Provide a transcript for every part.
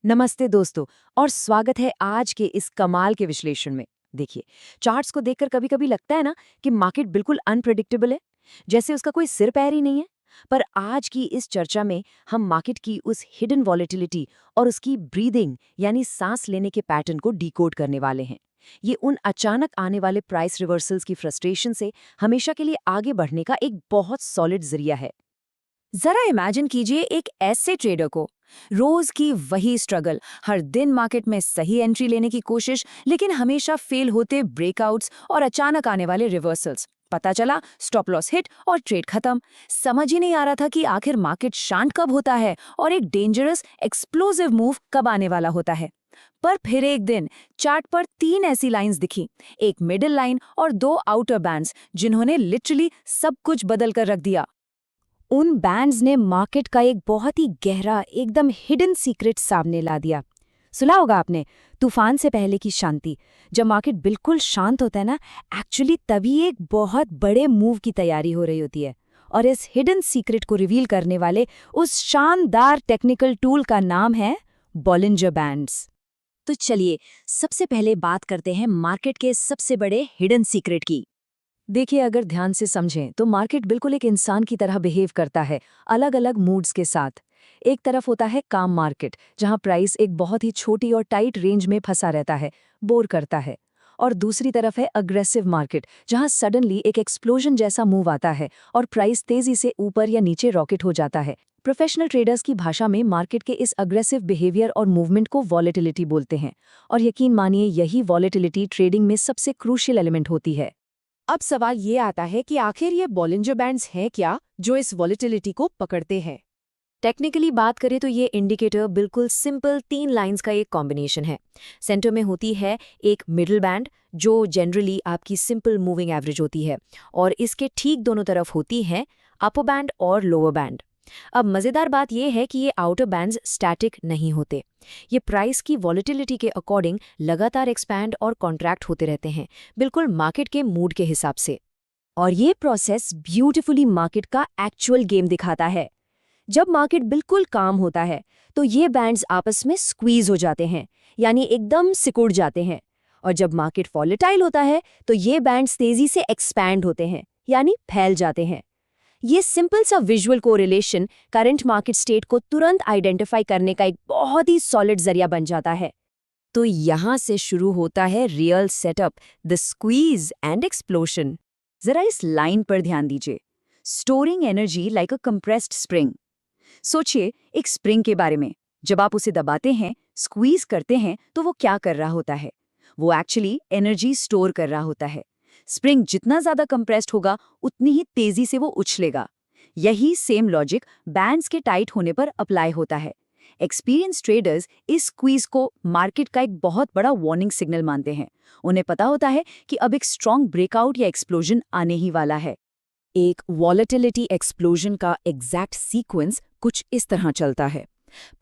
नमस्ते दोस्तों। और स्वागत है आज के इस कमाल के विश्लेषण में। देखिए, चार्ट्स को देखकर कभी-कभी लगता है ना कि मार्केट बिल्कुल अनप्रेडिक्टेबल है, जैसे उसका कोई सिर पैर ही नहीं है। पर आज की इस चर्चा में हम मार्केट की उस हिडन वॉलेटिलिटी और उसकी ब्रीदिंग यानी सांस लेने के पैटर्न को डिकोड करने वाले हैं। ये उन अचानक आने वाले प्राइस रिवर्सल्स की फ्रस्ट्रेशन से हमेशा के लिए आगे बढ़ने का एक बहुत सॉलिड जरिया है। जरा इमेजिन कीजिए एक ऐसे ट्रेडर को, रोज की वही स्ट्रगल, हर दिन मार्केट में सही एंट्री लेने की कोशिश, लेकिन हमेशा फेल होते ब्रेकआउट्स और अचानक आने वाले रिवर्सल्स। पता चला स्टॉप लॉस हिट और ट्रेड खत्म। समझ ही नहीं आ रहा था कि आखिर मार्केट शांत कब होता है और एक डेंजरस एक्सप्लोसिव मूव कब आने वाला होता है। पर फिर एक दिन चार्ट पर तीन ऐसी लाइंस दिखी, एक मिडिल लाइन और दो आउटर बैंड्स, जिन्होंने लिटरली सब कुछ बदल कर रख दिया। उन बैंड्स ने मार्केट का एक बहुत ही गहरा, एकदम हिडन सीक्रेट सामने ला दिया। सुना होगा आपने, तूफान से पहले की शांति। जब मार्केट बिल्कुल शांत होता है ना, एक्चुअली तभी एक बहुत बड़े मूव की तैयारी हो रही होती है। और इस हिडन सीक्रेट को रिवील करने वाले उस शानदार टेक्निकल टूल का नाम है बॉलिंजर बैंड्स। तो चलिए, सबसे पहले बात करते हैं मार्केट के सबसे बड़े हिडन सीक्रेट की। देखिए, अगर ध्यान से समझें तो मार्केट बिल्कुल एक इंसान की तरह बिहेव करता है, अलग अलग मूड्स के साथ। एक तरफ होता है काम मार्केट, जहां प्राइस एक बहुत ही छोटी और टाइट रेंज में फंसा रहता है, बोर करता है। और दूसरी तरफ है अग्रेसिव मार्केट, जहां सडनली एक एक्सप्लोजन जैसा मूव आता है और प्राइस तेजी से ऊपर या नीचे रॉकेट हो जाता है। प्रोफेशनल ट्रेडर्स की भाषा में मार्केट के इस अग्रेसिव बिहेवियर और मूवमेंट को वॉलेटिलिटी बोलते हैं। और यकीन मानिए, यही वॉलेटिलिटी ट्रेडिंग में सबसे क्रूशियल एलिमेंट होती है। अब सवाल ये आता है कि आखिर ये बॉलिंजर बैंड्स हैं क्या जो इस वॉलेटिलिटी को पकड़ते हैं। टेक्निकली बात करें तो ये इंडिकेटर बिल्कुल सिंपल तीन लाइंस का एक कॉम्बिनेशन है। सेंटर में होती है एक मिडिल बैंड, जो जनरली आपकी सिंपल मूविंग एवरेज होती है, और इसके ठीक दोनों तरफ होती है अपर बैंड और लोअर बैंड। अब मज़ेदार बात यह है कि ये आउटर बैंड्स स्टैटिक नहीं होते। ये प्राइस की वॉलेटिलिटी के अकॉर्डिंग लगातार एक्सपैंड और कॉन्ट्रैक्ट होते रहते हैं, बिल्कुल मार्केट के मूड के हिसाब से। और ये प्रोसेस ब्यूटीफुली मार्केट का एक्चुअल गेम दिखाता है। जब मार्केट बिल्कुल काम होता है तो ये बैंड्स आपस में स्क्वीज हो जाते हैं, यानी एकदम सिकुड़ जाते हैं। और जब मार्केट वॉलेटाइल होता है तो ये बैंड्स तेजी से एक्सपैंड होते हैं, यानी फैल जाते हैं। ये सिंपल सा visual correlation current market state को तुरंत आइडेंटिफाई करने का एक बहुत ही सॉलिड जरिया बन जाता है। तो यहाँ से शुरू होता है real setup, the squeeze and explosion. जरा इस लाइन पर ध्यान दीजिए, स्टोरिंग एनर्जी लाइक अ कंप्रेस्ड स्प्रिंग। सोचिए एक स्प्रिंग के बारे में। जब आप उसे दबाते हैं, स्क्वीज करते हैं, तो वो क्या कर रहा होता है? वो एक्चुअली एनर्जी स्टोर कर रहा होता है। स्प्रिंग जितना ज्यादा कंप्रेस्ड होगा, उतनी ही तेजी से वो उछलेगा। यही सेम लॉजिक बैंड्स के टाइट होने पर अप्लाई होता है। एक्सपीरियंस ट्रेडर्स इस स्क्वीज को मार्केट का एक बहुत बड़ा वार्निंग सिग्नल मानते हैं। उन्हें पता होता है कि अब एक स्ट्रॉन्ग ब्रेकआउट या एक्सप्लोजन आने ही वाला है। एक वॉलेटिलिटी एक्सप्लोजन का एग्जैक्ट सीक्वेंस कुछ इस तरह चलता है।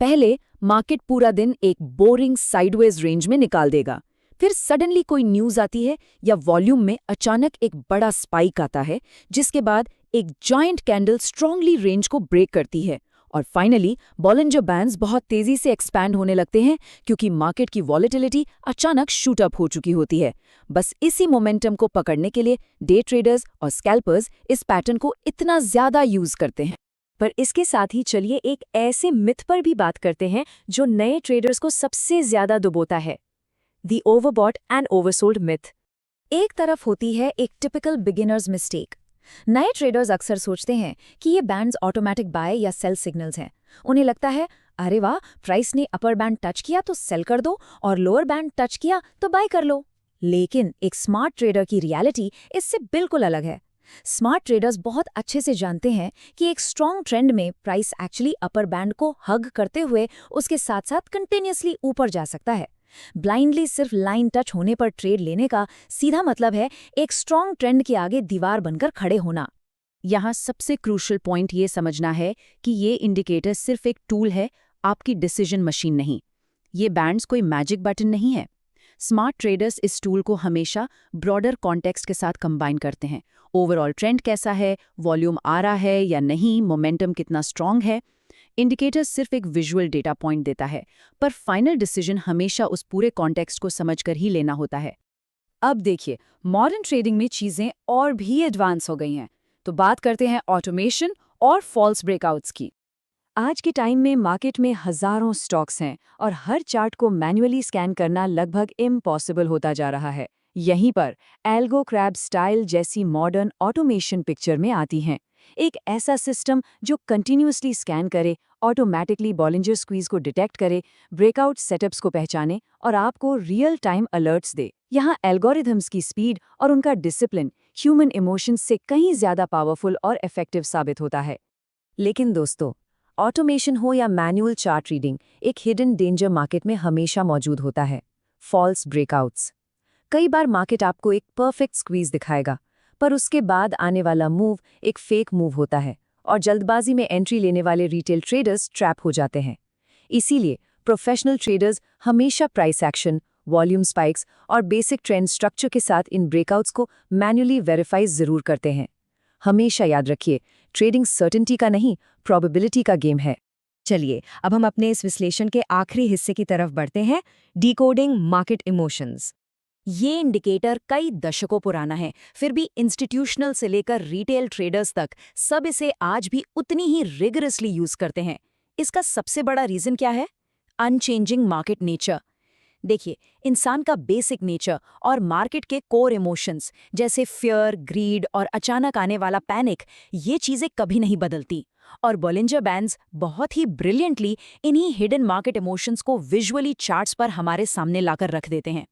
पहले मार्केट पूरा दिन एक बोरिंग साइडवेज रेंज में निकाल देगा। फिर सडनली कोई न्यूज आती है या वॉल्यूम में अचानक एक बड़ा स्पाइक आता है, जिसके बाद एक जॉइंट कैंडल स्ट्रांगली रेंज को ब्रेक करती है। और फाइनली बॉलिंजर बैंड्स बहुत तेजी से एक्सपैंड होने लगते हैं, क्योंकि मार्केट की वॉलेटिलिटी अचानक शूट अप हो चुकी होती है। बस इसी मोमेंटम को पकड़ने के लिए डे ट्रेडर्स और स्कैल्पर्स इस पैटर्न को इतना ज्यादा यूज करते हैं। पर इसके साथ ही चलिए एक ऐसे मिथ पर भी बात करते हैं जो नए ट्रेडर्स को सबसे ज्यादा डुबोता है, दी ओवरबॉट एंड ओवरसोल्ड मिथ। एक तरफ होती है एक टिपिकल बिगिनर्स मिस्टेक। नए ट्रेडर्स अक्सर सोचते हैं कि ये बैंड्स ऑटोमेटिक बाय या सेल सिग्नल्स हैं। उन्हें लगता है, अरे वाह, प्राइस ने अपर बैंड टच किया तो सेल कर दो और लोअर बैंड टच किया तो बाय कर लो। लेकिन एक स्मार्ट ट्रेडर की रियलिटी इससे बिल्कुल अलग है। स्मार्ट ट्रेडर्स बहुत अच्छे से जानते हैं कि एक स्ट्रॉन्ग ट्रेंड में प्राइस एक्चुअली अपर बैंड को हग करते हुए उसके साथ साथ कंटिन्यूअसली ऊपर जा सकता है। ब्लाइंडली सिर्फ लाइन टच होने पर ट्रेड लेने का सीधा मतलब है एक स्ट्रॉन्ग ट्रेंड के आगे दीवार बनकर खड़े होना। यहाँ सबसे क्रूशियल पॉइंट ये समझना है कि ये इंडिकेटर सिर्फ एक टूल है, आपकी डिसीजन मशीन नहीं। ये बैंड्स कोई मैजिक बटन नहीं है। स्मार्ट ट्रेडर्स इस टूल को हमेशा ब्रॉडर कॉन्टेक्स्ट के साथ कंबाइन करते हैं। ओवरऑल ट्रेंड कैसा है, वॉल्यूम आ रहा है या नहीं, मोमेंटम कितना स्ट्रांग है, इंडिकेटर सिर्फ एक विजुअल डेटा पॉइंट देता है, पर फाइनल डिसीजन हमेशा उस पूरे कॉन्टेक्स्ट को समझकर ही लेना होता है। अब देखिए, मॉडर्न ट्रेडिंग में चीजें और भी एडवांस हो गई हैं। तो बात करते हैं ऑटोमेशन और फॉल्स ब्रेकआउट्स की। आज के टाइम में मार्केट में हजारों स्टॉक्स हैं और हर चार्ट को मैन्युअली स्कैन करना लगभग इम्पॉसिबल होता जा रहा है। यहीं पर एल्गो क्रैब स्टाइल जैसी मॉडर्न ऑटोमेशन पिक्चर में आती हैं। एक ऐसा सिस्टम जो कंटिन्यूअसली स्कैन करे, ऑटोमेटिकली बॉलिंजर स्क्वीज को डिटेक्ट करे, ब्रेकआउट सेटअप्स को पहचाने और आपको रियल टाइम अलर्ट्स दे। यहाँ एल्गोरिथम्स की स्पीड और उनका डिसिप्लिन ह्यूमन इमोशंस से कहीं ज्यादा पावरफुल और इफेक्टिव साबित होता है। लेकिन दोस्तों, ऑटोमेशन हो या मैनुअल चार्ट रीडिंग, एक हिडन डेंजर मार्केट में हमेशा मौजूद होता है, फॉल्स ब्रेकआउट्स। कई बार मार्केट आपको एक परफेक्ट स्क्वीज दिखाएगा, पर उसके बाद आने वाला मूव एक फेक मूव होता है और जल्दबाजी में एंट्री लेने वाले रिटेल ट्रेडर्स ट्रैप हो जाते हैं। इसीलिए प्रोफेशनल ट्रेडर्स हमेशा प्राइस एक्शन, वॉल्यूम स्पाइक्स और बेसिक ट्रेंड स्ट्रक्चर के साथ इन ब्रेकआउट्स को मैन्युअली वेरीफाई जरूर करते हैं। हमेशा याद रखिए, ट्रेडिंग सर्टेनिटी का नहीं, प्रोबेबिलिटी का गेम है। चलिए, अब हम अपने इस विश्लेषण के आखिरी हिस्से की तरफ बढ़ते हैं, डिकोडिंग मार्केट इमोशंस। ये इंडिकेटर कई दशकों पुराना है, फिर भी इंस्टीट्यूशनल से लेकर रिटेल ट्रेडर्स तक सब इसे आज भी उतनी ही रिगरसली यूज करते हैं। इसका सबसे बड़ा रीजन क्या है? Unchanging market nature. देखिए, इंसान का बेसिक नेचर और मार्केट के कोर इमोशंस जैसे फियर, ग्रीड और अचानक आने वाला पैनिक, ये चीजें कभी नहीं बदलती। और बॉलिंजर बैंड्स बहुत ही ब्रिलियंटली इन्हीं हिडन मार्केट इमोशंस को विजुअली चार्ट्स पर हमारे सामने लाकर रख देते हैं।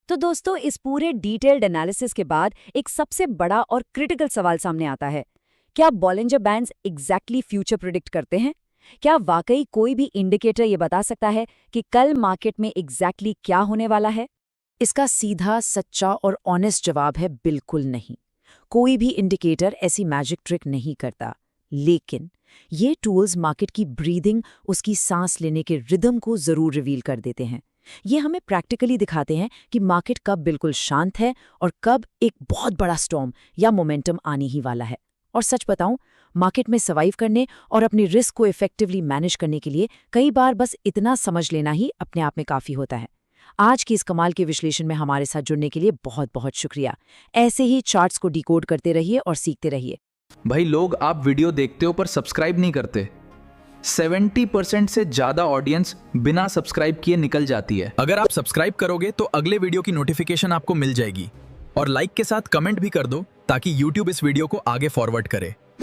तो दोस्तों, इस पूरे डिटेल्ड एनालिसिस के बाद एक सबसे बड़ा और क्रिटिकल सवाल सामने आता है, क्या Bollinger bands exactly future predict करते हैं? क्या वाकई कोई भी इंडिकेटर ये बता सकता है कि कल मार्केट में एग्जैक्टली क्या होने वाला है? इसका सीधा, सच्चा और ऑनेस्ट जवाब है बिल्कुल नहीं। कोई भी इंडिकेटर ऐसी मैजिक ट्रिक नहीं करता, लेकिन ये टूल्स मार्केट की ब्रीदिंग, उसकी सांस लेने के रिदम को जरूर रिवील कर देते हैं। ये हमें प्रैक्टिकली दिखाते हैं कि मार्केट कब बिल्कुल शांत है और कब एक बहुत बड़ा स्टॉर्म या मोमेंटम आने ही वाला है। और सच बताऊं, मार्केट में सर्वाइव करने और अपनी रिस्क को इफेक्टिवली मैनेज करने के लिए कई बार बस इतना समझ लेना ही अपने आप में काफी होता है। आज की इस कमाल के विश्लेषण में हमारे साथ जुड़ने के लिए बहुत बहुत शुक्रिया। ऐसे ही चार्ट्स को डिकोड करते रहिए और सीखते रहिए। भाई, लोग आप वीडियो देखते हो पर सब्सक्राइब नहीं करते। 70% से ज्यादा ऑडियंस बिना सब्सक्राइब किए निकल जाती है। अगर आप सब्सक्राइब करोगे तो अगले वीडियो की नोटिफिकेशन आपको मिल जाएगी, और लाइक के साथ कमेंट भी कर दो ताकि YouTube इस वीडियो को आगे फॉरवर्ड करे।